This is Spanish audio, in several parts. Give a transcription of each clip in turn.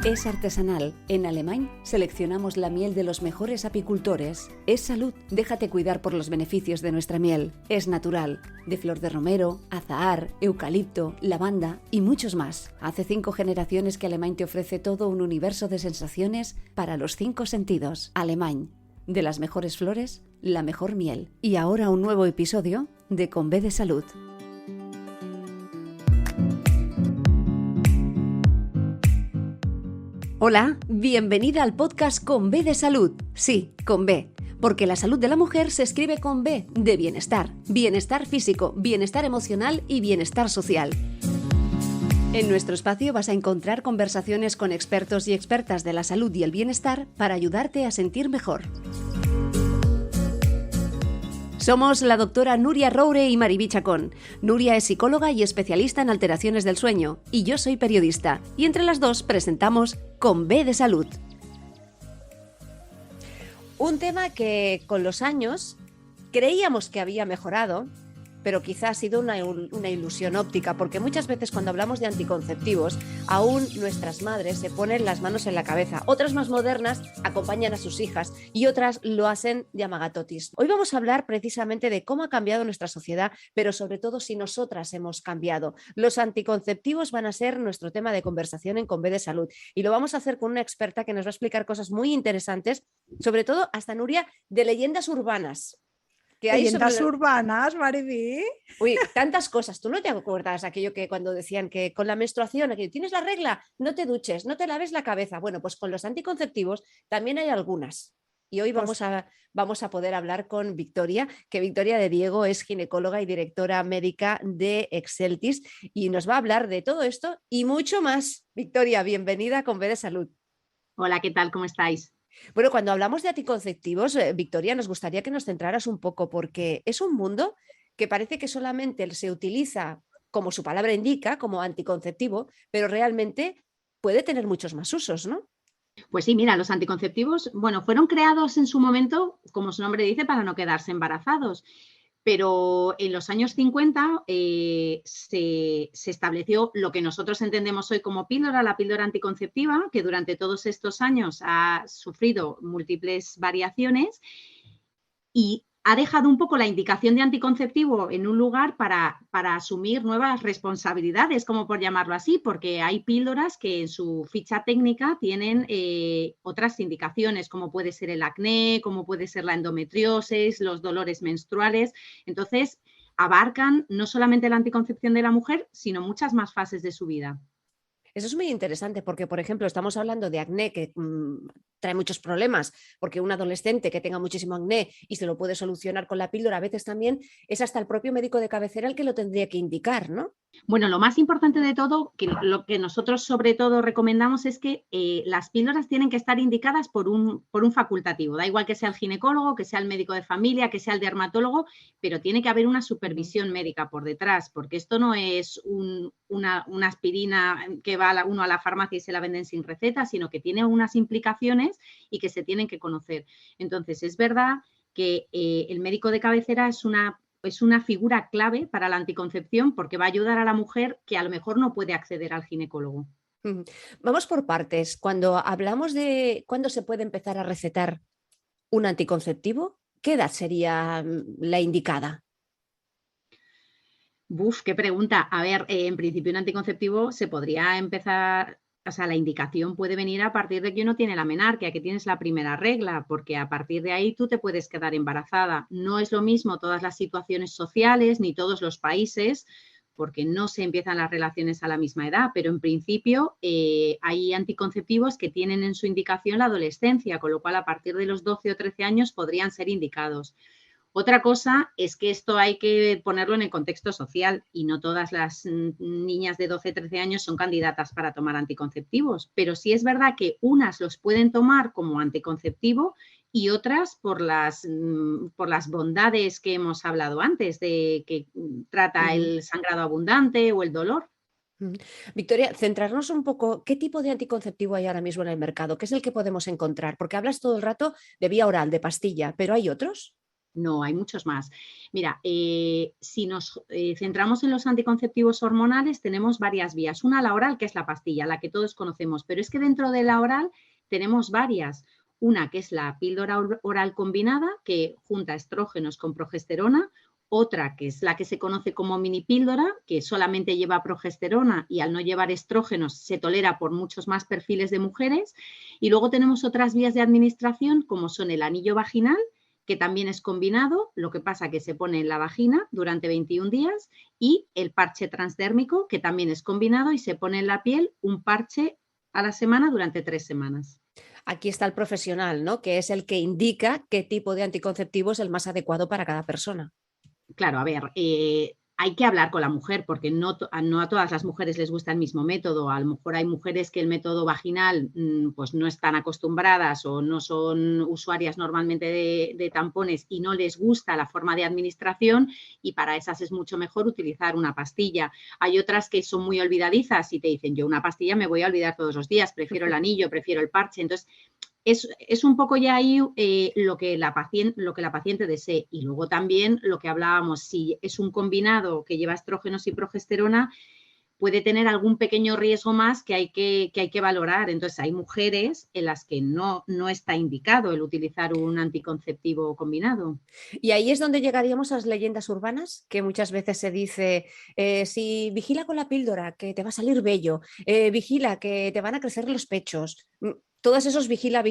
Es artesanal. En Alemán seleccionamos la miel de los mejores apicultores. Es salud. Déjate cuidar por los beneficios de nuestra miel. Es natural. De flor de romero, azahar, eucalipto, lavanda y muchos más. Hace 5 generaciones que Alemán te ofrece todo un universo de sensaciones para los 5 sentidos. Alemán. De las mejores flores, la mejor miel. Y ahora un nuevo episodio de Con B de Salud. Hola, bienvenida al podcast Con B de Salud. Sí, con B, porque la salud de la mujer se escribe con B de bienestar. Bienestar físico, bienestar emocional y bienestar social. En nuestro espacio vas a encontrar conversaciones con expertos y expertas de la salud y el bienestar para ayudarte a sentir mejor. Somos la doctora Nuria Roure y Mariví Chacón. Nuria es psicóloga y especialista en alteraciones del sueño, y yo soy periodista, y entre las dos presentamos Con B de Salud. Un tema que con los años creíamos que había mejorado, pero quizá ha sido una ilusión óptica, porque muchas veces cuando hablamos de anticonceptivos, aún nuestras madres se ponen las manos en la cabeza. Otras más modernas acompañan a sus hijas y otras lo hacen de amagatotis. Hoy vamos a hablar precisamente de cómo ha cambiado nuestra sociedad, pero sobre todo si nosotras hemos cambiado. Los anticonceptivos van a ser nuestro tema de conversación en Con B de Salud, y lo vamos a hacer con una experta que nos va a explicar cosas muy interesantes, sobre todo, hasta Nuria, de leyendas urbanas. Leyendas urbanas, Mariví. Uy, tantas cosas. ¿Tú no te acuerdas aquello que cuando decían que con la menstruación, aquello, tienes la regla, no te duches, no te laves la cabeza? Bueno, pues con los anticonceptivos también hay algunas. Y hoy vamos a poder hablar con Victoria, que Victoria de Diego es ginecóloga y directora médica de Exceltis, y nos va a hablar de todo esto y mucho más. Victoria, bienvenida con B de Salud. Hola, ¿qué tal? ¿Cómo estáis? Bueno, cuando hablamos de anticonceptivos, Victoria, nos gustaría que nos centraras un poco, porque es un mundo que parece que solamente se utiliza, como su palabra indica, como anticonceptivo, pero realmente puede tener muchos más usos, ¿no? Pues sí, mira, los anticonceptivos, bueno, fueron creados en su momento, como su nombre dice, para no quedarse embarazados. Pero en los años 50 se estableció lo que nosotros entendemos hoy como píldora, la píldora anticonceptiva, que durante todos estos años ha sufrido múltiples variaciones y ha dejado un poco la indicación de anticonceptivo en un lugar para asumir nuevas responsabilidades, como por llamarlo así, porque hay píldoras que en su ficha técnica tienen otras indicaciones, como puede ser el acné, como puede ser la endometriosis, los dolores menstruales. Entonces, abarcan no solamente la anticoncepción de la mujer, sino muchas más fases de su vida. Eso es muy interesante porque, por ejemplo, estamos hablando de acné que trae muchos problemas, porque un adolescente que tenga muchísimo acné y se lo puede solucionar con la píldora, a veces también es hasta el propio médico de cabecera el que lo tendría que indicar, ¿no? Bueno, lo más importante de todo, lo que nosotros sobre todo recomendamos es que las píldoras tienen que estar indicadas por un facultativo. Da igual que sea el ginecólogo, que sea el médico de familia, que sea el dermatólogo, pero tiene que haber una supervisión médica por detrás, porque esto no es una aspirina que va uno a la farmacia y se la venden sin receta, sino que tiene unas implicaciones y que se tienen que conocer. Entonces, es verdad que el médico de cabecera es una figura clave para la anticoncepción porque va a ayudar a la mujer que a lo mejor no puede acceder al ginecólogo. Vamos por partes. Cuando hablamos de cuándo se puede empezar a recetar un anticonceptivo, ¿qué edad sería la indicada? Qué pregunta. A ver, en principio un anticonceptivo se podría empezar, o sea, la indicación puede venir a partir de que uno tiene la menarquia, que tienes la primera regla, porque a partir de ahí tú te puedes quedar embarazada. No es lo mismo todas las situaciones sociales ni todos los países, porque no se empiezan las relaciones a la misma edad, pero en principio hay anticonceptivos que tienen en su indicación la adolescencia, con lo cual a partir de los 12 o 13 años podrían ser indicados. Otra cosa es que esto hay que ponerlo en el contexto social y no todas las niñas de 12, 13 años son candidatas para tomar anticonceptivos, pero sí es verdad que unas los pueden tomar como anticonceptivo y otras por las bondades que hemos hablado antes, de que trata el sangrado abundante o el dolor. Victoria, centrarnos un poco, ¿qué tipo de anticonceptivo hay ahora mismo en el mercado? ¿Qué es el que podemos encontrar? Porque hablas todo el rato de vía oral, de pastilla, pero ¿hay otros? No, hay muchos más. Mira, si nos centramos en los anticonceptivos hormonales, tenemos varias vías. Una, la oral, que es la pastilla, la que todos conocemos, pero es que dentro de la oral tenemos varias. Una, que es la píldora oral combinada, que junta estrógenos con progesterona. Otra, que es la que se conoce como mini píldora, que solamente lleva progesterona y al no llevar estrógenos se tolera por muchos más perfiles de mujeres. Y luego tenemos otras vías de administración, como son el anillo vaginal, que también es combinado, lo que pasa que se pone en la vagina durante 21 días, y el parche transdérmico, que también es combinado y se pone en la piel un parche a la semana durante 3 semanas. Aquí está el profesional, ¿no? Que es el que indica qué tipo de anticonceptivo es el más adecuado para cada persona. Claro, a ver, hay que hablar con la mujer porque no a todas las mujeres les gusta el mismo método. A lo mejor hay mujeres que el método vaginal pues no están acostumbradas o no son usuarias normalmente de tampones y no les gusta la forma de administración, y para esas es mucho mejor utilizar una pastilla. Hay otras que son muy olvidadizas y te dicen, yo una pastilla me voy a olvidar todos los días, prefiero el anillo, prefiero el parche. Entonces, es un poco ya ahí lo que la paciente desee. Y luego también lo que hablábamos, si es un combinado que lleva estrógenos y progesterona, puede tener algún pequeño riesgo más que hay que valorar. Entonces, hay mujeres en las que no está indicado el utilizar un anticonceptivo combinado. Y ahí es donde llegaríamos a las leyendas urbanas, que muchas veces se dice, si vigila con la píldora, que te va a salir vello, vigila, que te van a crecer los pechos. Todos esos vigila.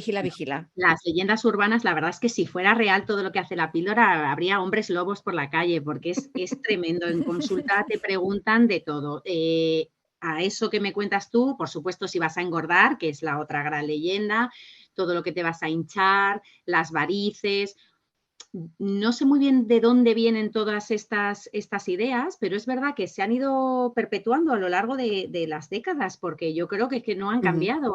Las leyendas urbanas, la verdad es que si fuera real todo lo que hace la píldora, habría hombres lobos por la calle, porque es tremendo. En consulta te preguntan de todo. A eso que me cuentas tú, por supuesto, si vas a engordar, que es la otra gran leyenda, todo lo que te vas a hinchar, las varices. No sé muy bien de dónde vienen todas estas ideas, pero es verdad que se han ido perpetuando a lo largo de las décadas, porque yo creo que no han cambiado.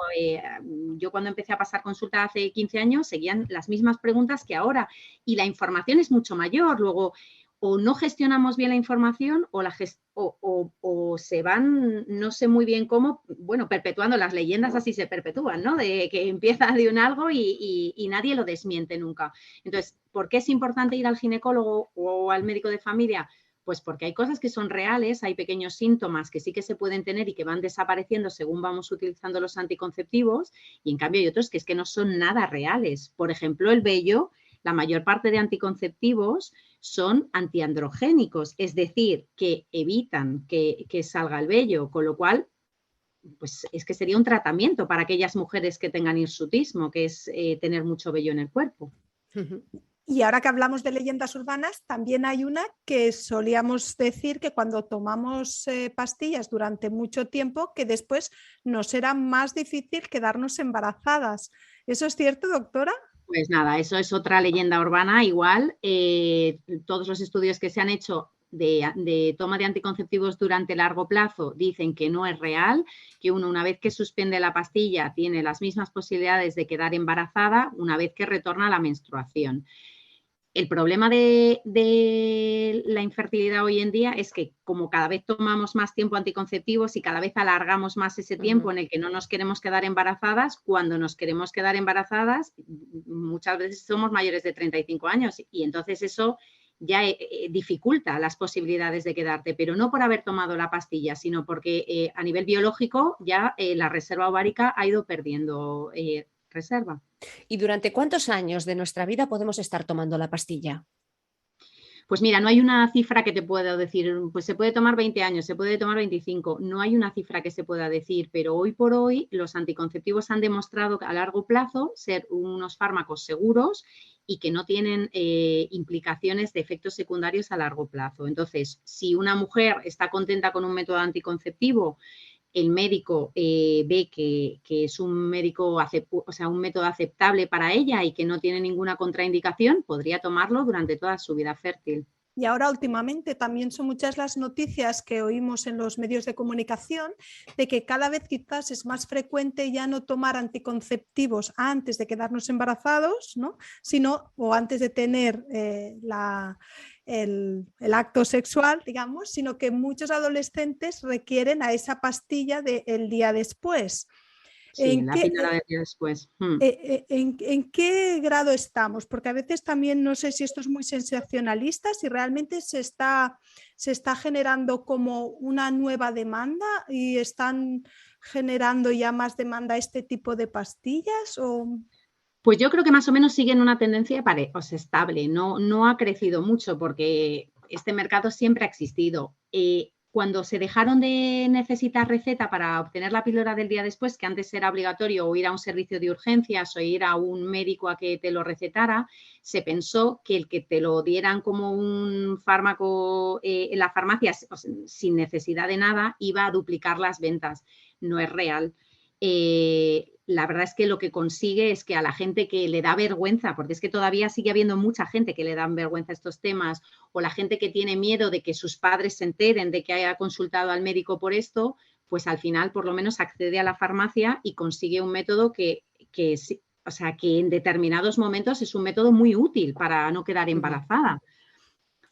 Yo cuando empecé a pasar consulta hace 15 años seguían las mismas preguntas que ahora, y la información es mucho mayor. Luego, o no gestionamos bien la información o se van, no sé muy bien cómo, bueno, perpetuando las leyendas, así se perpetúan, ¿no? De que empieza de un algo y nadie lo desmiente nunca. Entonces, ¿por qué es importante ir al ginecólogo o al médico de familia? Pues porque hay cosas que son reales, hay pequeños síntomas que sí que se pueden tener y que van desapareciendo según vamos utilizando los anticonceptivos, y en cambio hay otros que es que no son nada reales. Por ejemplo, el vello, la mayor parte de anticonceptivos son antiandrogénicos, es decir, que evitan que salga el vello, con lo cual pues es que sería un tratamiento para aquellas mujeres que tengan hirsutismo, que es tener mucho vello en el cuerpo. Y ahora que hablamos de leyendas urbanas, también hay una que solíamos decir que cuando tomamos pastillas durante mucho tiempo, que después nos era más difícil quedarnos embarazadas. ¿Eso es cierto, doctora? Pues nada, eso es otra leyenda urbana. Igual, todos los estudios que se han hecho de toma de anticonceptivos durante largo plazo dicen que no es real, que uno, una vez que suspende la pastilla, tiene las mismas posibilidades de quedar embarazada una vez que retorna a la menstruación. El problema de la infertilidad hoy en día es que como cada vez tomamos más tiempo anticonceptivos y cada vez alargamos más ese tiempo en el que no nos queremos quedar embarazadas, cuando nos queremos quedar embarazadas muchas veces somos mayores de 35 años y entonces eso ya dificulta las posibilidades de quedarte, pero no por haber tomado la pastilla, sino porque a nivel biológico ya la reserva ovárica ha ido perdiendo reserva. ¿Y durante cuántos años de nuestra vida podemos estar tomando la pastilla? Pues mira, no hay una cifra que te pueda decir, pues se puede tomar 20 años, se puede tomar 25, no hay una cifra que se pueda decir, pero hoy por hoy los anticonceptivos han demostrado a largo plazo ser unos fármacos seguros y que no tienen implicaciones de efectos secundarios a largo plazo. Entonces, si una mujer está contenta con un método anticonceptivo, el médico ve que es un método aceptable para ella y que no tiene ninguna contraindicación, podría tomarlo durante toda su vida fértil. Y ahora últimamente también son muchas las noticias que oímos en los medios de comunicación de que cada vez quizás es más frecuente ya no tomar anticonceptivos antes de quedarnos embarazados, ¿no? Sino o antes de tener el acto sexual, digamos, sino que muchos adolescentes requieren a esa pastilla del día después. Sí, ¿En la qué, píldora del día después. en qué grado estamos? Porque a veces también no sé si esto es muy sensacionalista, si realmente se está generando como una nueva demanda y están generando ya más demanda a este tipo de pastillas o... Pues yo creo que más o menos sigue en una tendencia estable, no ha crecido mucho porque este mercado siempre ha existido. Cuando se dejaron de necesitar receta para obtener la píldora del día después, que antes era obligatorio o ir a un servicio de urgencias o ir a un médico a que te lo recetara, se pensó que el que te lo dieran como un fármaco en la farmacia sin necesidad de nada iba a duplicar las ventas. No es real. La verdad es que lo que consigue es que a la gente que le da vergüenza, porque es que todavía sigue habiendo mucha gente que le dan vergüenza estos temas, o la gente que tiene miedo de que sus padres se enteren de que haya consultado al médico por esto, pues al final por lo menos accede a la farmacia y consigue un método que en determinados momentos es un método muy útil para no quedar embarazada.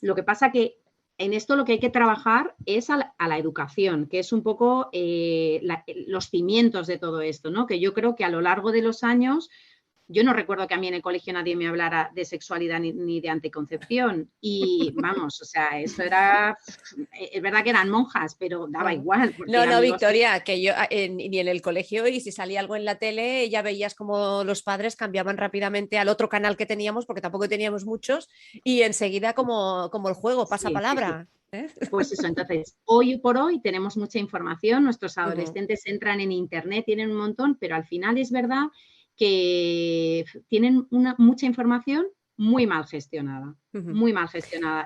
Lo que pasa que en esto lo que hay que trabajar es a la educación, que es un poco los cimientos de todo esto, ¿no? Que yo creo que a lo largo de los años, yo no recuerdo que a mí en el colegio nadie me hablara de sexualidad ni de anticoncepción. Y vamos, o sea, eso era, es verdad que eran monjas, pero daba igual. Porque No, Victoria, que yo ni en el colegio y si salía algo en la tele ya veías como los padres cambiaban rápidamente al otro canal que teníamos, porque tampoco teníamos muchos, y enseguida como el juego, pasa Sí, sí, sí. palabra. Pues eso, entonces, hoy por hoy tenemos mucha información, nuestros Ujú. adolescentes entran en internet, tienen un montón, pero al final es verdad que tienen mucha información muy mal gestionada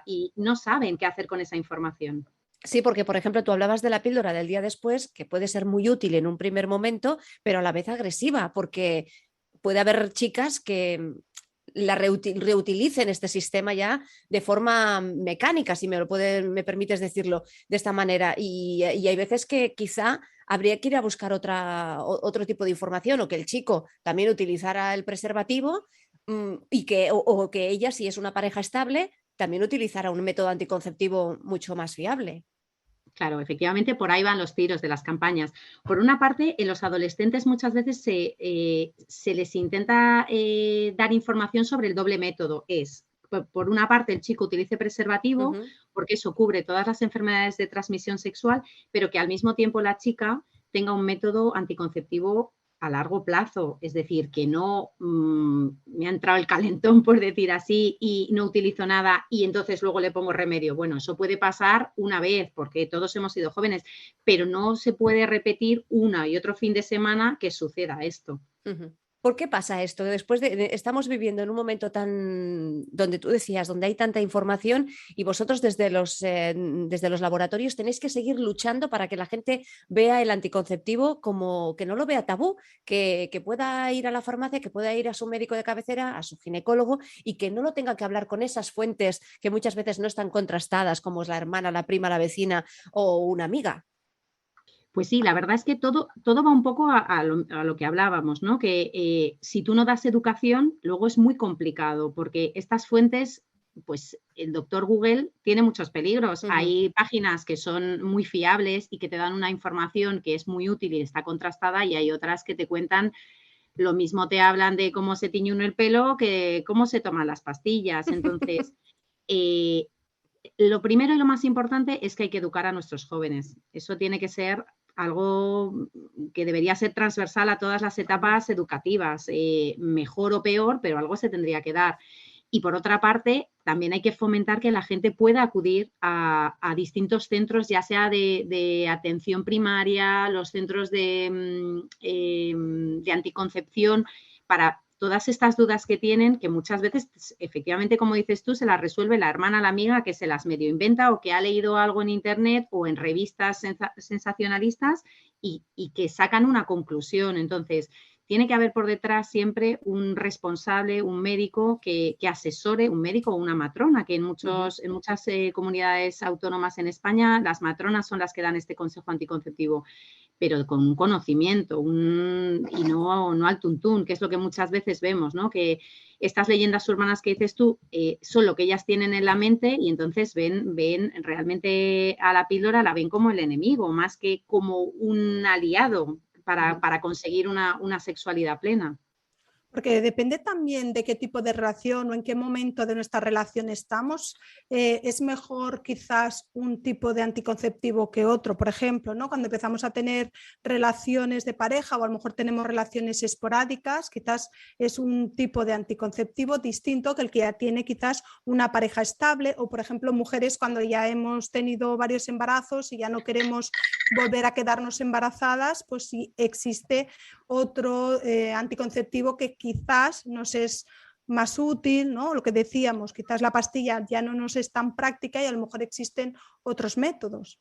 y no saben qué hacer con esa información. Sí, porque por ejemplo tú hablabas de la píldora del día después, que puede ser muy útil en un primer momento, pero a la vez agresiva, porque puede haber chicas que reutilicen este sistema ya de forma mecánica, si me permites decirlo de esta manera. Y hay veces que quizá habría que ir a buscar otro tipo de información, o que el chico también utilizara el preservativo, o que ella, si es una pareja estable, también utilizara un método anticonceptivo mucho más fiable. Claro, efectivamente por ahí van los tiros de las campañas. Por una parte, en los adolescentes muchas veces se les intenta dar información sobre el doble método. Por una parte, el chico utilice preservativo, porque eso cubre todas las enfermedades de transmisión sexual, pero que al mismo tiempo la chica tenga un método anticonceptivo a largo plazo, es decir, que no me ha entrado el calentón, por decir así, y no utilizo nada y entonces luego le pongo remedio. Bueno, eso puede pasar una vez porque todos hemos sido jóvenes, pero no se puede repetir una y otro fin de semana que suceda esto. ¿Por qué pasa esto? Después estamos viviendo en un momento tan donde tú decías, donde hay tanta información, y vosotros desde los laboratorios tenéis que seguir luchando para que la gente vea el anticonceptivo como que no lo vea tabú, que pueda ir a la farmacia, que pueda ir a su médico de cabecera, a su ginecólogo, y que no lo tenga que hablar con esas fuentes que muchas veces no están contrastadas, como es la hermana, la prima, la vecina o una amiga. Pues sí, la verdad es que todo va un poco a lo que hablábamos, ¿no? Que si tú no das educación, luego es muy complicado, porque estas fuentes, pues el doctor Google tiene muchos peligros. Hay páginas que son muy fiables y que te dan una información que es muy útil y está contrastada, y hay otras que te cuentan, lo mismo te hablan de cómo se tiñe uno el pelo que cómo se toman las pastillas. Entonces, lo primero y lo más importante es que hay que educar a nuestros jóvenes. Eso tiene que ser algo que debería ser transversal a todas las etapas educativas, mejor o peor, pero algo se tendría que dar. Y por otra parte, también hay que fomentar que la gente pueda acudir a distintos centros, ya sea de atención primaria, los centros de anticoncepción, para todas estas dudas que tienen, que muchas veces, efectivamente, como dices tú, se las resuelve la hermana, la amiga, que se las medio inventa o que ha leído algo en internet o en revistas sensacionalistas y que sacan una conclusión. Entonces, tiene que haber por detrás siempre un responsable, un médico que asesore, un médico o una matrona, que en muchas comunidades autónomas en España las matronas son las que dan este consejo anticonceptivo, pero con un conocimiento y no al tuntún, que es lo que muchas veces vemos, ¿no? Que estas leyendas urbanas que dices tú son lo que ellas tienen en la mente, y entonces ven realmente a la píldora, la ven como el enemigo, más que como un aliado para conseguir una sexualidad plena. Porque depende también de qué tipo de relación o en qué momento de nuestra relación estamos. Es mejor quizás un tipo de anticonceptivo que otro. Por ejemplo, ¿no? Cuando empezamos a tener relaciones de pareja o a lo mejor tenemos relaciones esporádicas, quizás es un tipo de anticonceptivo distinto que el que ya tiene quizás una pareja estable, o por ejemplo mujeres cuando ya hemos tenido varios embarazos y ya no queremos volver a quedarnos embarazadas, pues sí existe otro anticonceptivo que quizás nos es más útil, ¿no? Lo que decíamos, quizás la pastilla ya no nos es tan práctica y a lo mejor existen otros métodos.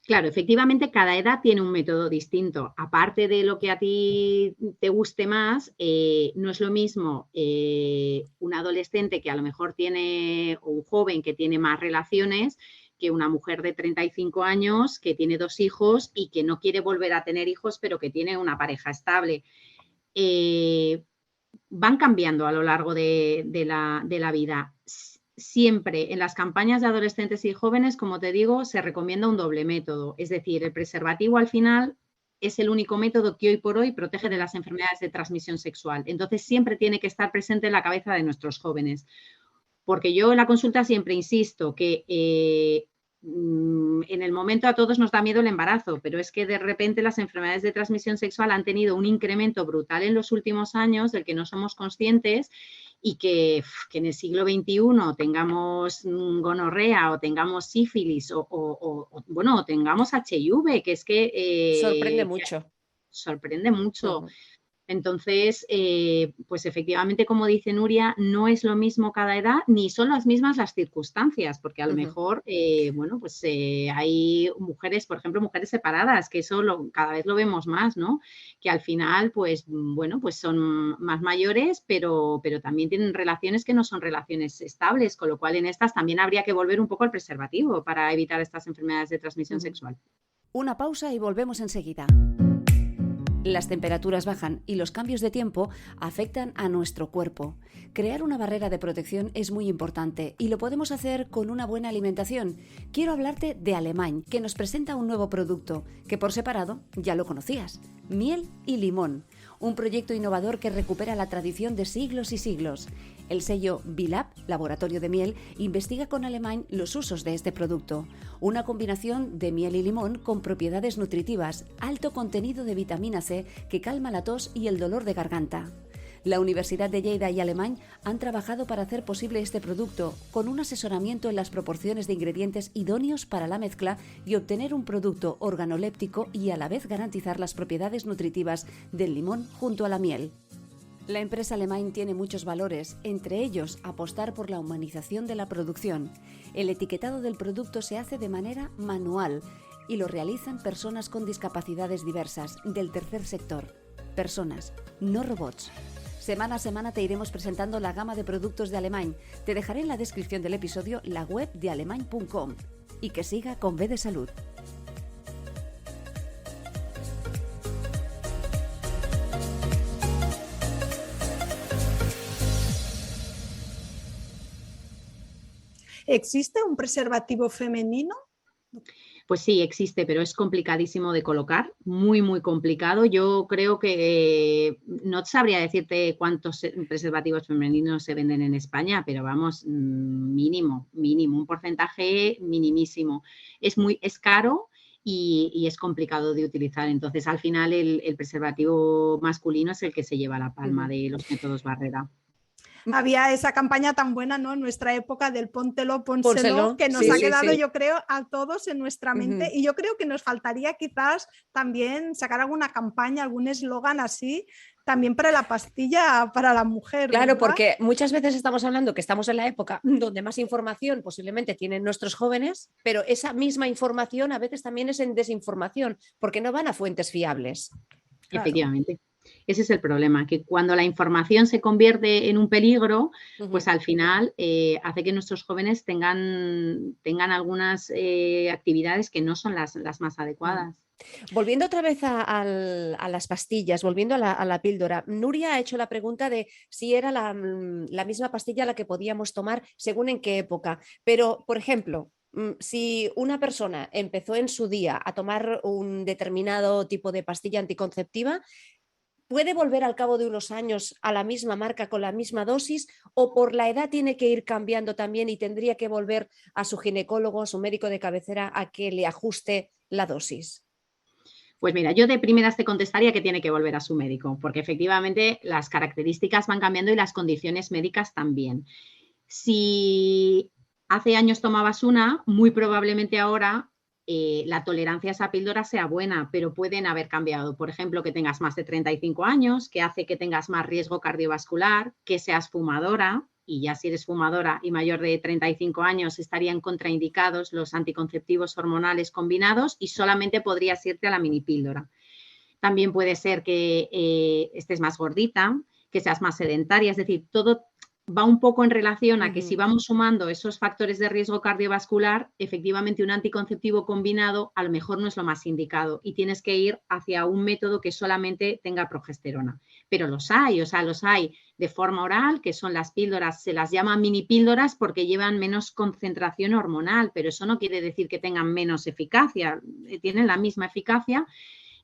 Claro, efectivamente, cada edad tiene un método distinto. Aparte de lo que a ti te guste más, no es lo mismo un adolescente que a lo mejor tiene, o un joven que tiene más relaciones, que una mujer de 35 años que tiene 2 hijos y que no quiere volver a tener hijos, pero que tiene una pareja estable. Van cambiando a lo largo de la vida. Siempre en las campañas de adolescentes y jóvenes, como te digo, se recomienda un doble método. Es decir, el preservativo al final es el único método que hoy por hoy protege de las enfermedades de transmisión sexual. Entonces, siempre tiene que estar presente en la cabeza de nuestros jóvenes. Porque yo en la consulta siempre insisto que en el momento a todos nos da miedo el embarazo, pero es que de repente las enfermedades de transmisión sexual han tenido un incremento brutal en los últimos años del que no somos conscientes y que en el siglo XXI tengamos gonorrea o tengamos sífilis o tengamos HIV, que es que... sorprende mucho. Sorprende mucho. Entonces, pues efectivamente, como dice Nuria, no es lo mismo cada edad, ni son las mismas las circunstancias, porque a lo mejor, hay mujeres, por ejemplo, mujeres separadas, que eso cada vez lo vemos más, ¿no? Que al final, pues son más mayores, pero también tienen relaciones que no son relaciones estables, con lo cual en estas también habría que volver un poco al preservativo para evitar estas enfermedades de transmisión sexual. Una pausa y volvemos enseguida. Las temperaturas bajan y los cambios de tiempo afectan a nuestro cuerpo. Crear una barrera de protección es muy importante y lo podemos hacer con una buena alimentación. Quiero hablarte de Alemany, que nos presenta un nuevo producto que por separado ya lo conocías: miel y limón. Un proyecto innovador que recupera la tradición de siglos y siglos. El sello Bilab, Laboratorio de Miel, investiga con Alemany los usos de este producto. Una combinación de miel y limón con propiedades nutritivas, alto contenido de vitamina C que calma la tos y el dolor de garganta. La Universidad de Lleida y Alemany han trabajado para hacer posible este producto, con un asesoramiento en las proporciones de ingredientes idóneos para la mezcla y obtener un producto organoléptico y a la vez garantizar las propiedades nutritivas del limón junto a la miel. La empresa Alemany tiene muchos valores, entre ellos apostar por la humanización de la producción. El etiquetado del producto se hace de manera manual y lo realizan personas con discapacidades diversas del tercer sector. Personas, no robots. Semana a semana te iremos presentando la gama de productos de Alemany. Te dejaré en la descripción del episodio la web de alemany.com. Y que siga con B de salud. ¿Existe un preservativo femenino? Pues sí, existe, pero es complicadísimo de colocar, muy, muy complicado. Yo creo que no sabría decirte cuántos preservativos femeninos se venden en España, pero vamos, mínimo, un porcentaje minimísimo. Es caro y es complicado de utilizar. Entonces, al final, el preservativo masculino es el que se lleva la palma de los métodos barrera. Había esa campaña tan buena, ¿no? En nuestra época del póntelo, pónselo, que nos ha quedado, yo creo, a todos en nuestra mente. Y yo creo que nos faltaría quizás también sacar alguna campaña, algún eslogan así, también para la pastilla para la mujer. Claro, ¿verdad? porque muchas veces estamos hablando que estamos en la época donde más información posiblemente tienen nuestros jóvenes, pero esa misma información a veces también es en desinformación, porque no van a fuentes fiables. Claro. Efectivamente. Ese es el problema, que cuando la información se convierte en un peligro, pues al final hace que nuestros jóvenes tengan algunas actividades que no son las más adecuadas. Volviendo otra vez a las pastillas, volviendo a la píldora, Nuria ha hecho la pregunta de si era la misma pastilla la que podíamos tomar según en qué época. Pero, por ejemplo, Si una persona empezó en su día a tomar un determinado tipo de pastilla anticonceptiva, ¿puede volver al cabo de unos años a la misma marca con la misma dosis o por la edad tiene que ir cambiando también y tendría que volver a su ginecólogo, a su médico de cabecera a que le ajuste la dosis? Pues mira, yo de primeras te contestaría que tiene que volver a su médico, porque efectivamente las características van cambiando y las condiciones médicas también. Si hace años tomabas una, muy probablemente ahora la tolerancia a esa píldora sea buena, pero pueden haber cambiado. Por ejemplo, que tengas más de 35 años, que hace que tengas más riesgo cardiovascular, que seas fumadora, y ya si eres fumadora y mayor de 35 años estarían contraindicados los anticonceptivos hormonales combinados y solamente podrías irte a la minipíldora. También puede ser que estés más gordita, que seas más sedentaria, es decir, todo va un poco en relación a que si vamos sumando esos factores de riesgo cardiovascular, efectivamente un anticonceptivo combinado a lo mejor no es lo más indicado y tienes que ir hacia un método que solamente tenga progesterona. Pero los hay, o sea, los hay de forma oral, que son las píldoras, se las llama mini píldoras porque llevan menos concentración hormonal, pero eso no quiere decir que tengan menos eficacia, tienen la misma eficacia.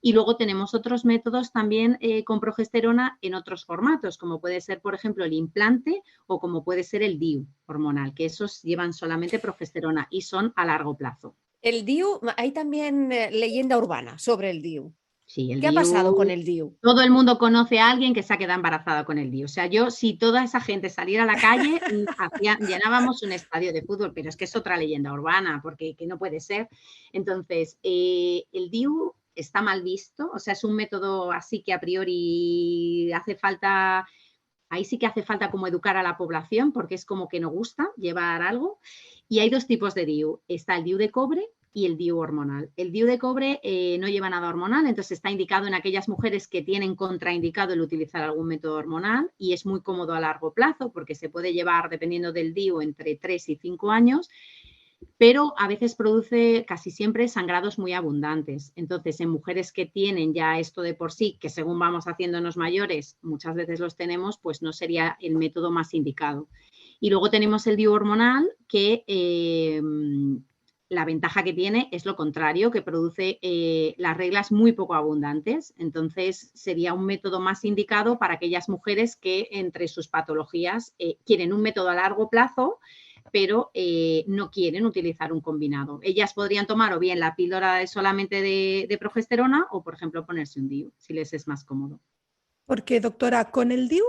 Y luego tenemos otros métodos también con progesterona en otros formatos, como puede ser, por ejemplo, el implante o como puede ser el DIU hormonal, que esos llevan solamente progesterona y son a largo plazo. El DIU, hay también leyenda urbana sobre el DIU. Sí, el ¿Qué ha pasado con el DIU? Todo el mundo conoce a alguien que se ha quedado embarazada con el DIU. O sea, yo, si toda esa gente saliera a la calle, llenábamos un estadio de fútbol, pero es que es otra leyenda urbana, porque que no puede ser. Entonces, el DIU está mal visto, o sea, es un método así que a priori hace falta, ahí sí que hace falta como educar a la población, porque es como que no gusta llevar algo. Y hay dos tipos de DIU. Está el DIU de cobre y el DIU hormonal. El DIU de cobre no lleva nada hormonal, entonces está indicado en aquellas mujeres que tienen contraindicado el utilizar algún método hormonal y es muy cómodo a largo plazo porque se puede llevar, dependiendo del DIU, entre 3 y 5 años, pero a veces produce casi siempre sangrados muy abundantes. Entonces, en mujeres que tienen ya esto de por sí, que según vamos haciéndonos mayores, muchas veces los tenemos, pues no sería el método más indicado. Y luego tenemos el DIU hormonal, que la ventaja que tiene es lo contrario, que produce las reglas muy poco abundantes. Entonces, sería un método más indicado para aquellas mujeres que entre sus patologías quieren un método a largo plazo, pero no quieren utilizar un combinado. Ellas podrían tomar o bien la píldora solamente de progesterona o, por ejemplo, ponerse un DIU, si les es más cómodo. Porque, doctora, con el DIU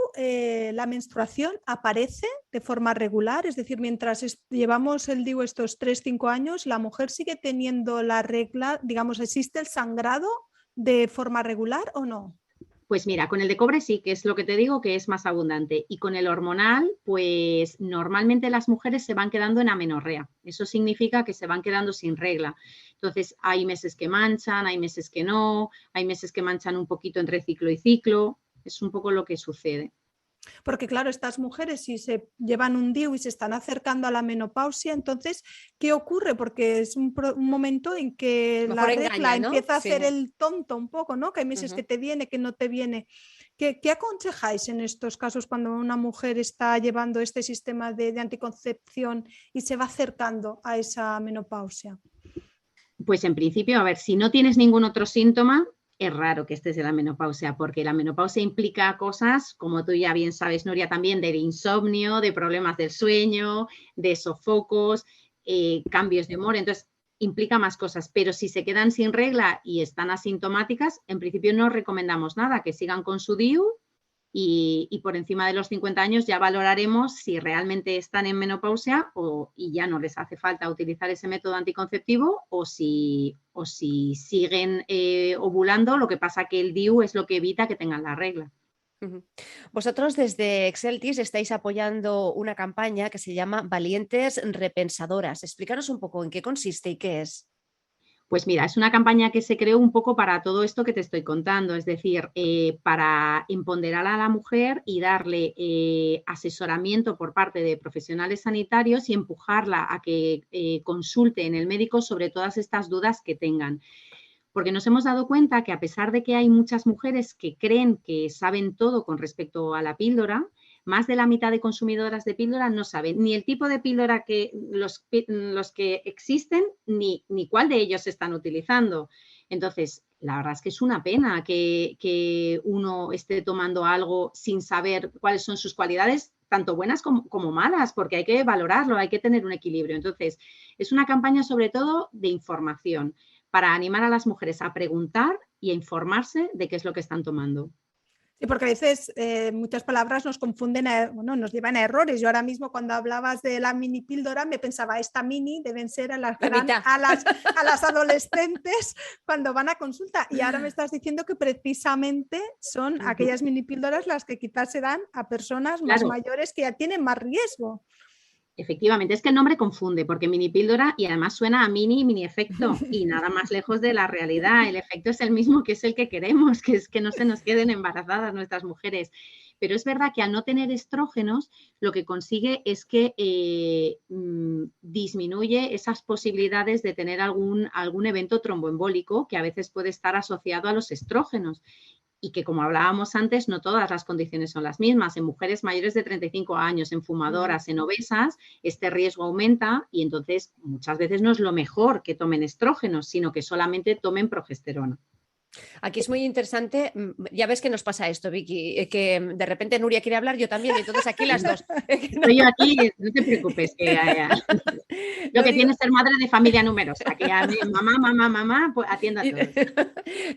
la menstruación aparece de forma regular, es decir, mientras llevamos el DIU estos 3-5 años, la mujer sigue teniendo la regla, digamos, ¿existe el sangrado de forma regular o no? Pues mira, con el de cobre sí, que es lo que te digo, que es más abundante. Y con el hormonal, pues normalmente las mujeres se van quedando en amenorrea. Eso significa que se van quedando sin regla. Entonces, hay meses que manchan, hay meses que no, hay meses que manchan un poquito entre ciclo y ciclo. Es un poco lo que sucede. Porque claro, estas mujeres si se llevan un DIU y se están acercando a la menopausia, entonces, ¿qué ocurre? Porque es un momento en que la regla empieza a hacer el tonto un poco, ¿no? Que hay meses que te viene, que no te viene. ¿Qué aconsejáis en estos casos cuando una mujer está llevando este sistema de anticoncepción y se va acercando a esa menopausia? Pues en principio, a ver, si no tienes ningún otro síntoma, es raro que estés en la menopausia, porque la menopausia implica cosas, como tú ya bien sabes, Nuria, también de insomnio, de problemas del sueño, de sofocos, cambios de humor, entonces implica más cosas, pero si se quedan sin regla y están asintomáticas, en principio no recomendamos nada, que sigan con su DIU y por encima de los 50 años ya valoraremos si realmente están en menopausia y ya no les hace falta utilizar ese método anticonceptivo o si siguen ovulando, lo que pasa que el DIU es lo que evita que tengan la regla. Vosotros desde Exceltis estáis apoyando una campaña que se llama Valientes Repensadoras. Explícanos un poco en qué consiste y qué es. Pues mira, es una campaña que se creó un poco para todo esto que te estoy contando, es decir, para empoderar a la mujer y darle asesoramiento por parte de profesionales sanitarios y empujarla a que consulte en el médico sobre todas estas dudas que tengan. Porque nos hemos dado cuenta que a pesar de que hay muchas mujeres que creen que saben todo con respecto a la píldora, más de la mitad de consumidoras de píldora no saben ni el tipo de píldora que los que existen, ni cuál de ellos están utilizando. Entonces, la verdad es que es una pena que uno esté tomando algo sin saber cuáles son sus cualidades, tanto buenas como malas, porque hay que valorarlo, hay que tener un equilibrio. Entonces, es una campaña sobre todo de información, para animar a las mujeres a preguntar y a informarse de qué es lo que están tomando. Sí, porque a veces muchas palabras nos confunden, nos llevan a errores. Yo ahora mismo cuando hablabas de la mini píldora me pensaba, esta mini deben ser a las que dan a las adolescentes cuando van a consulta. Y ahora me estás diciendo que precisamente son aquellas mini píldoras las que quizás se dan a personas más mayores que ya tienen más riesgo. Efectivamente, es que el nombre confunde, porque mini píldora y además suena a mini efecto y nada más lejos de la realidad. El efecto es el mismo, que es el que queremos, que es que no se nos queden embarazadas nuestras mujeres. Pero es verdad que al no tener estrógenos, lo que consigue es que disminuye esas posibilidades de tener algún evento tromboembólico que a veces puede estar asociado a los estrógenos. Y que, como hablábamos antes, no todas las condiciones son las mismas. En mujeres mayores de 35 años, en fumadoras, en obesas, este riesgo aumenta y entonces muchas veces no es lo mejor que tomen estrógenos, sino que solamente tomen progesterona. Aquí es muy interesante, ya ves que nos pasa esto, Vicky, que de repente Nuria quiere hablar, yo también, y entonces aquí las dos. Estoy yo aquí, no te preocupes, que lo que tiene es ser madre de familia numerosa, que a mí, mamá, pues atienda a todos.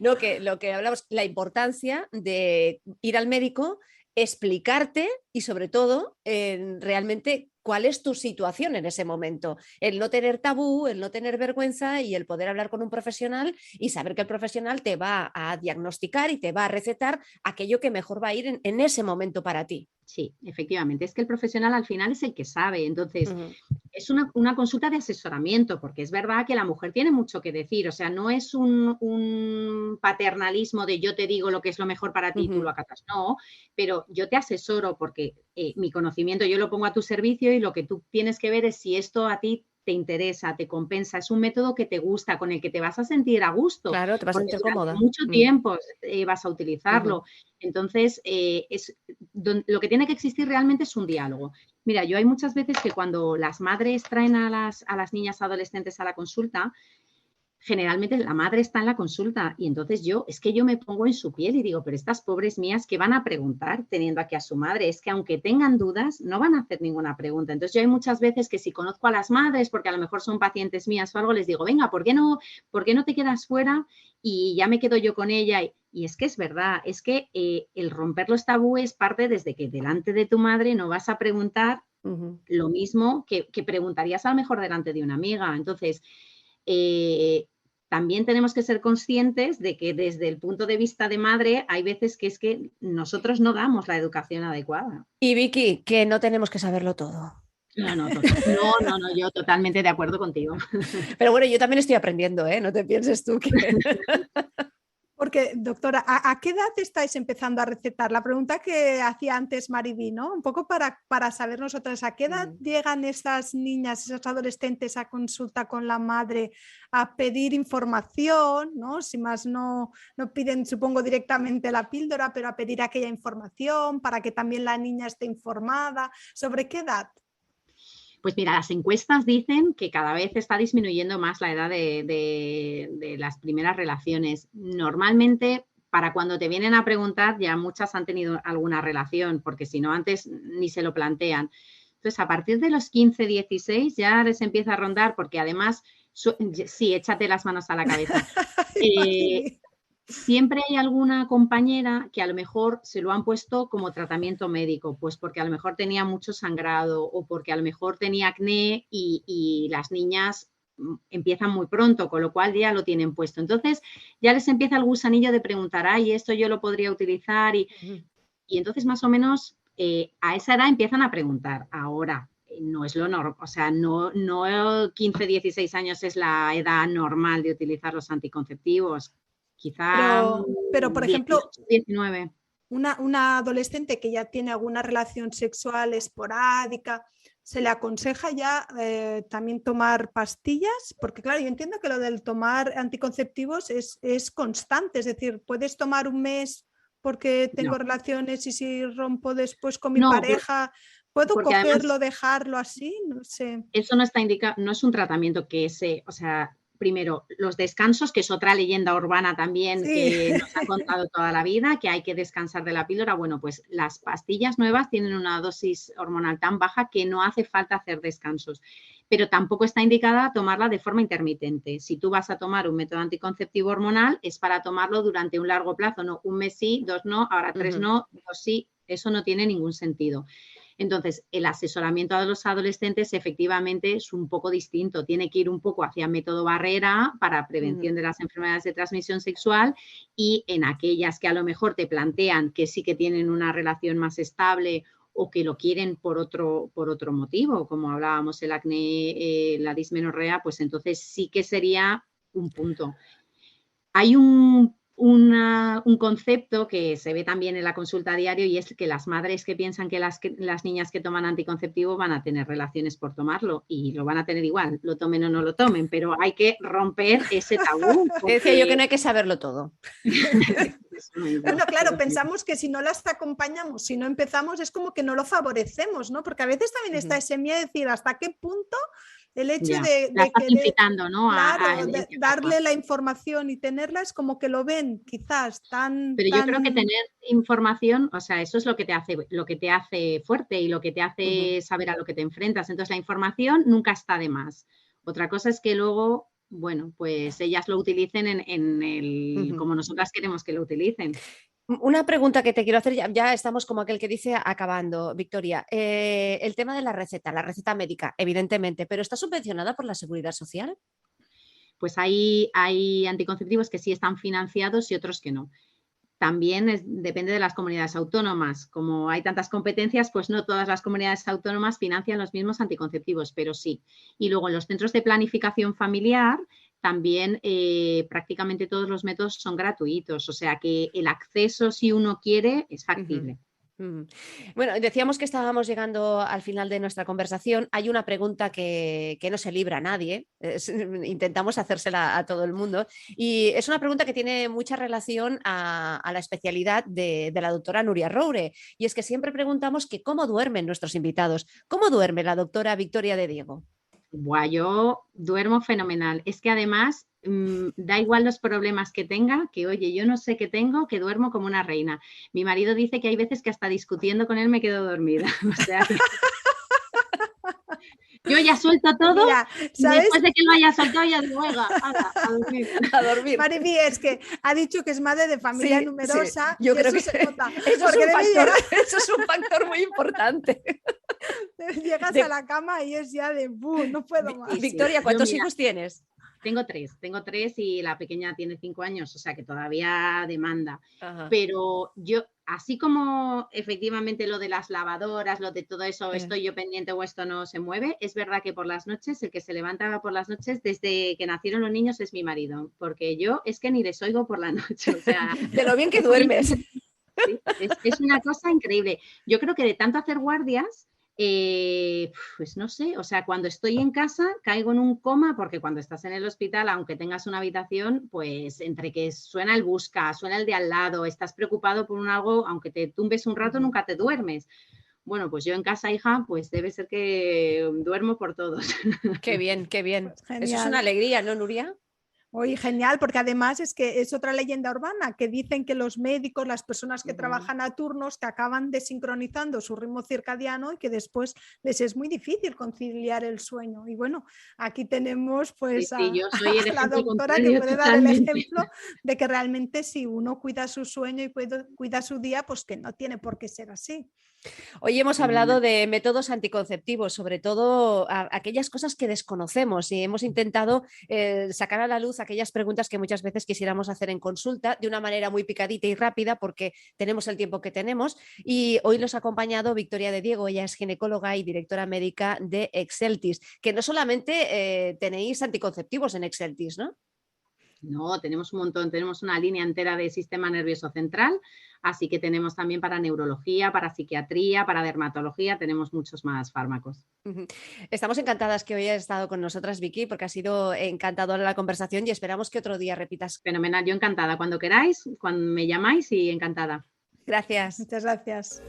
No, que lo que hablamos, la importancia de ir al médico, explicarte y sobre todo realmente cuál es tu situación en ese momento. El no tener tabú, el no tener vergüenza y el poder hablar con un profesional y saber que el profesional te va a diagnosticar y te va a recetar aquello que mejor va a ir en ese momento para ti. Sí, efectivamente. Es que el profesional al final es el que sabe. Entonces, es una consulta de asesoramiento, porque es verdad que la mujer tiene mucho que decir. O sea, no es un paternalismo de yo te digo lo que es lo mejor para ti y tú lo acatas. No, pero yo te asesoro porque mi conocimiento yo lo pongo a tu servicio y lo que tú tienes que ver es si esto a ti te interesa, te compensa, es un método que te gusta, con el que te vas a sentir a gusto. Claro, te vas a sentir cómoda. Mucho tiempo vas a utilizarlo. Entonces, lo que tiene que existir realmente es un diálogo. Mira, yo hay muchas veces que cuando las madres traen a las niñas adolescentes a la consulta, generalmente la madre está en la consulta y entonces yo me pongo en su piel y digo, pero estas pobres mías, ¿qué van a preguntar teniendo aquí a su madre? Es que aunque tengan dudas, no van a hacer ninguna pregunta. Entonces yo hay muchas veces que si conozco a las madres, porque a lo mejor son pacientes mías o algo, les digo, venga, ¿por qué no te quedas fuera? Y ya me quedo yo con ella. Y es que es verdad, es que el romper los tabúes parte desde que delante de tu madre no vas a preguntar lo mismo que preguntarías a lo mejor delante de una amiga. Entonces, también tenemos que ser conscientes de que desde el punto de vista de madre hay veces que es que nosotros no damos la educación adecuada. Y Vicky, que no tenemos que saberlo todo. No, yo totalmente de acuerdo contigo. Pero bueno, yo también estoy aprendiendo, ¿eh? No te pienses tú que... Porque, doctora, ¿a qué edad estáis empezando a recetar? La pregunta que hacía antes Mariby, ¿no? Un poco para saber nosotras, ¿a qué edad llegan esas niñas, esas adolescentes a consulta con la madre a pedir información, ¿no? Si más no piden, supongo, directamente la píldora, pero a pedir aquella información para que también la niña esté informada. ¿Sobre qué edad? Pues mira, las encuestas dicen que cada vez está disminuyendo más la edad de las primeras relaciones. Normalmente, para cuando te vienen a preguntar, ya muchas han tenido alguna relación, porque si no, antes ni se lo plantean. Entonces, a partir de los 15, 16 ya les empieza a rondar, porque además, sí, échate las manos a la cabeza. Siempre hay alguna compañera que a lo mejor se lo han puesto como tratamiento médico, pues porque a lo mejor tenía mucho sangrado o porque a lo mejor tenía acné y las niñas empiezan muy pronto, con lo cual ya lo tienen puesto. Entonces ya les empieza el gusanillo de preguntar, ay, esto yo lo podría utilizar y entonces más o menos a esa edad empiezan a preguntar. Ahora, no es lo normal, o sea, no 15, 16 años es la edad normal de utilizar los anticonceptivos. Quizá pero por 18, ejemplo, 19. Una adolescente que ya tiene alguna relación sexual esporádica, ¿se le aconseja ya también tomar pastillas? Porque claro, yo entiendo que lo del tomar anticonceptivos es constante, es decir, puedes tomar un mes porque tengo No. relaciones y si rompo después con mi No, pareja, ¿puedo porque además cogerlo, dejarlo así? No sé. eso no está indicado, no es un tratamiento que o sea, primero, los descansos, que es otra leyenda urbana también Sí. que nos han contado toda la vida, que hay que descansar de la píldora. Bueno, pues las pastillas nuevas tienen una dosis hormonal tan baja que no hace falta hacer descansos, pero tampoco está indicada tomarla de forma intermitente. Si tú vas a tomar un método anticonceptivo hormonal, es para tomarlo durante un largo plazo, no un mes sí, 2 no, ahora 3 no, 2 sí, eso no tiene ningún sentido. Entonces, el asesoramiento a los adolescentes efectivamente es un poco distinto. Tiene que ir un poco hacia método barrera para prevención de las enfermedades de transmisión sexual y en aquellas que a lo mejor te plantean que sí que tienen una relación más estable o que lo quieren por otro motivo, como hablábamos el acné, la dismenorrea, pues entonces sí que sería un punto. Hay un concepto que se ve también en la consulta a diario y es que las madres que piensan que las niñas que toman anticonceptivo van a tener relaciones por tomarlo y lo van a tener igual, lo tomen o no lo tomen, pero hay que romper ese tabú. Decía yo que no hay que saberlo todo. Bueno, claro, pensamos que si no las acompañamos, si no empezamos, es como que no lo favorecemos, ¿no? Porque a veces también está ese miedo de decir hasta qué punto el hecho de estás querer, incitando, ¿no? claro, darle la información y tenerla es como que lo ven quizás tan... Pero yo creo que tener información, o sea, eso es lo que te hace fuerte y lo que te hace saber a lo que te enfrentas. Entonces, la información nunca está de más. Otra cosa es que luego, bueno, pues ellas lo utilicen como nosotras queremos que lo utilicen. Una pregunta que te quiero hacer, ya estamos como aquel que dice acabando, Victoria. El tema de la receta médica, evidentemente, pero ¿está subvencionada por la Seguridad Social? Pues hay anticonceptivos que sí están financiados y otros que no. También depende de las comunidades autónomas. Como hay tantas competencias, pues no todas las comunidades autónomas financian los mismos anticonceptivos, pero sí. Y luego en los centros de planificación familiar también prácticamente todos los métodos son gratuitos, o sea que el acceso, si uno quiere, es factible. Bueno, decíamos que estábamos llegando al final de nuestra conversación. Hay una pregunta que no se libra a nadie, intentamos hacérsela a todo el mundo, y es una pregunta que tiene mucha relación a la especialidad de la doctora Nuria Roure, y es que siempre preguntamos que cómo duermen nuestros invitados. ¿Cómo duerme la doctora Victoria de Diego? Buah, yo duermo fenomenal. Es que además da igual los problemas que tenga, que oye, yo no sé qué tengo, que duermo como una reina. Mi marido dice que hay veces que hasta discutiendo con él me quedo dormida. O sea que yo ya suelto todo. Mira, ¿sabes? Después de que lo haya soltado ya digo, oiga, a dormir. A dormir. Mariby, es que ha dicho que es madre de familia numerosa. Sí. Yo creo eso que se nota. eso es un factor muy importante. Llegas a la cama y es ya de no puedo más. Victoria, ¿cuántos hijos tienes? Tengo tres y la pequeña tiene 5 años, o sea que todavía demanda. Ajá. Pero yo, así como efectivamente lo de las lavadoras, lo de todo eso, estoy yo pendiente o esto no se mueve, es verdad que por las noches, el que se levanta por las noches desde que nacieron los niños es mi marido, porque yo es que ni les oigo por la noche. O sea, de lo bien que duermes. Sí, es una cosa increíble. Yo creo que de tanto hacer guardias, pues no sé, o sea, cuando estoy en casa caigo en un coma porque cuando estás en el hospital, aunque tengas una habitación, pues entre que suena el busca, suena el de al lado, estás preocupado por algo, aunque te tumbes un rato, nunca te duermes. Bueno, pues yo en casa, hija, pues debe ser que duermo por todos. Qué bien, qué bien. Genial. Eso es una alegría, ¿no, Nuria? Oye, genial, porque además es que es otra leyenda urbana, que dicen que los médicos, las personas que trabajan a turnos, que acaban desincronizando su ritmo circadiano y que después les es muy difícil conciliar el sueño. Y bueno, aquí tenemos pues yo soy el a la doctora que puede dar el ejemplo de que realmente si uno cuida su sueño y cuida su día, pues que no tiene por qué ser así. Hoy hemos hablado de métodos anticonceptivos, sobre todo aquellas cosas que desconocemos, y hemos intentado sacar a la luz aquellas preguntas que muchas veces quisiéramos hacer en consulta de una manera muy picadita y rápida porque tenemos el tiempo que tenemos, y hoy nos ha acompañado Victoria de Diego. Ella es ginecóloga y directora médica de Exceltis, que no solamente tenéis anticonceptivos en Exceltis, ¿no? No, tenemos un montón, tenemos una línea entera de sistema nervioso central, así que tenemos también para neurología, para psiquiatría, para dermatología, tenemos muchos más fármacos. Estamos encantadas que hoy hayas estado con nosotras, Vicky, porque ha sido encantadora la conversación y esperamos que otro día repitas. Fenomenal, yo encantada, cuando queráis, cuando me llamáis y encantada. Gracias. Muchas gracias.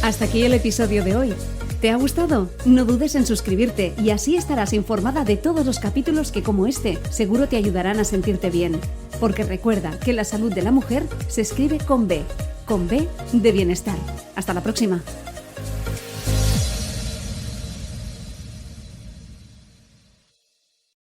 Hasta aquí el episodio de hoy. ¿Te ha gustado? No dudes en suscribirte y así estarás informada de todos los capítulos que, como este, seguro te ayudarán a sentirte bien. Porque recuerda que la salud de la mujer se escribe con B de bienestar. Hasta la próxima.